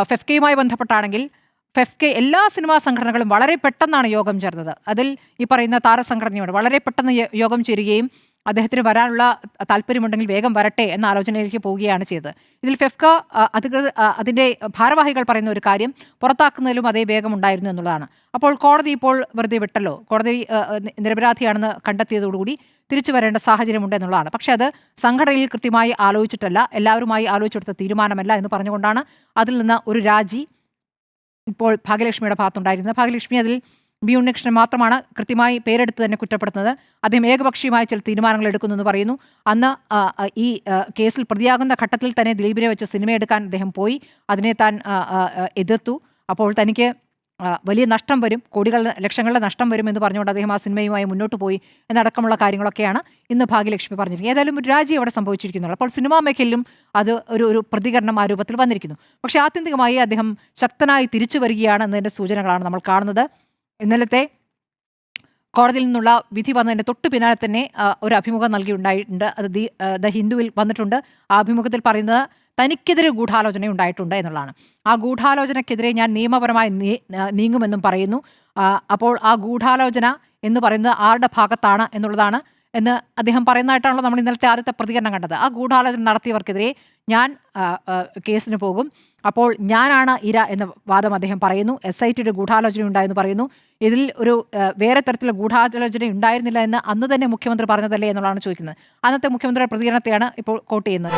ഫെഫ്കയുമായി ബന്ധപ്പെട്ടാണെങ്കിൽ എല്ലാ സിനിമാ സംഘടനകളും വളരെ പെട്ടെന്നാണ് യോഗം ചേർന്നത്. അതിൽ ഈ പറയുന്ന താരസംഘടനയോട് വളരെ പെട്ടെന്ന് യോഗം ചേരുകയും അദ്ദേഹത്തിന് വരാനുള്ള താല്പര്യമുണ്ടെങ്കിൽ വേഗം വരട്ടെ എന്ന ആലോചനയിലേക്ക് പോവുകയാണ് ചെയ്തത്. ഇതിൽ ഫെഫ്ക അധികൃതർ അതിൻ്റെ ഭാരവാഹികൾ പറയുന്ന ഒരു കാര്യം പുറത്താക്കുന്നതിലും അതേ വേഗം ഉണ്ടായിരുന്നു എന്നുള്ളതാണ്. അപ്പോൾ കോടതി ഇപ്പോൾ വെറുതെ വിട്ടല്ലോ, കോടതി നിരപരാധിയാണെന്ന് കണ്ടെത്തിയതോടുകൂടി തിരിച്ചു വരേണ്ട സാഹചര്യമുണ്ട് എന്നുള്ളതാണ്. പക്ഷേ അത് സംഘടനയിൽ കൃത്യമായി ആലോചിച്ചിട്ടല്ല, എല്ലാവരുമായി ആലോചിച്ചെടുത്ത തീരുമാനമല്ല എന്ന് പറഞ്ഞുകൊണ്ടാണ് അതിൽ നിന്ന് ഒരു രാജി ഇപ്പോൾ ഭാഗ്യലക്ഷ്മിയുടെ ഭാഗത്തുണ്ടായിരുന്നത്. ഭാഗ്യലക്ഷ്മി അതിൽ ബി ഉണ്ണികൃഷ്ണൻ മാത്രമാണ് കൃത്യമായി പേരെടുത്ത് തന്നെ കുറ്റപ്പെടുത്തുന്നത്. അദ്ദേഹം ഏകപക്ഷീയമായ ചില തീരുമാനങ്ങൾ എടുക്കുന്നു എന്ന് പറയുന്നു. അന്ന് ഈ കേസിൽ പ്രതിയാകുന്ന ഘട്ടത്തിൽ തന്നെ ദിലീപിനെ വെച്ച് സിനിമയെടുക്കാൻ അദ്ദേഹം പോയി, അതിനെ താൻ എതിർത്തു. അപ്പോൾ തനിക്ക് വലിയ നഷ്ടം വരും, ലക്ഷങ്ങളുടെ നഷ്ടം വരും എന്ന് പറഞ്ഞുകൊണ്ട് അദ്ദേഹം ആ സിനിമയുമായി മുന്നോട്ട് പോയി എന്നടക്കമുള്ള കാര്യങ്ങളൊക്കെയാണ് ഇന്ന് ഭാഗ്യലക്ഷ്മി പറഞ്ഞിരിക്കുന്നത്. ഏതായാലും ഒരു രാജി അവിടെ സംഭവിച്ചിരിക്കുന്നുള്ളൂ. അപ്പോൾ സിനിമാ മേഖലയിലും അത് ഒരു പ്രതികരണം ആ രൂപത്തിൽ വന്നിരിക്കുന്നു. പക്ഷേ ആത്യന്തികമായി അദ്ദേഹം ശക്തനായി തിരിച്ചു വരികയാണ് എന്നതിൻ്റെ സൂചനകളാണ് നമ്മൾ കാണുന്നത്. ഇന്നലത്തെ കോടതിയിൽ നിന്നുള്ള വിധി വന്നതിൻ്റെ തൊട്ട് പിന്നാലെ തന്നെ ഒരു അഭിമുഖം നൽകിയിട്ടുണ്ടായിട്ടുണ്ട്. അത് ദ ഹിന്ദുവിൽ വന്നിട്ടുണ്ട്. ആ അഭിമുഖത്തിൽ പറയുന്നത് തനിക്കെതിരെ ഗൂഢാലോചന ഉണ്ടായിട്ടുണ്ട് എന്നുള്ളതാണ്. ആ ഗൂഢാലോചനയ്ക്കെതിരെ ഞാൻ നിയമപരമായി നീങ്ങുമെന്നും പറയുന്നു. അപ്പോൾ ആ ഗൂഢാലോചന എന്ന് പറയുന്നത് ആരുടെ ഭാഗത്താണ് എന്നുള്ളതാണ് എന്ന് അദ്ദേഹം പറയുന്നതായിട്ടാണല്ലോ നമ്മൾ ഇന്നലത്തെ ആദ്യത്തെ പ്രതികരണം കണ്ടത്. ആ ഗൂഢാലോചന നടത്തിയവർക്കെതിരെ ഞാൻ കേസിന് പോകും, അപ്പോൾ ഞാനാണ് ഇര എന്ന വാദം അദ്ദേഹം പറയുന്നു. SITയുടെ ഗൂഢാലോചന ഉണ്ടായെന്ന് പറയുന്നു. ഇതിൽ ഒരു വേറെ തരത്തിലുള്ള ഗൂഢാലോചന ഉണ്ടായിരുന്നില്ല എന്ന് അന്ന് തന്നെ മുഖ്യമന്ത്രി പറഞ്ഞതല്ലേ എന്നുള്ളതാണ് ചോദിക്കുന്നത്. അന്നത്തെ മുഖ്യമന്ത്രിയുടെ പ്രതികരണത്തെയാണ് ഇപ്പോൾ കോട്ട് ചെയ്യുന്നത്.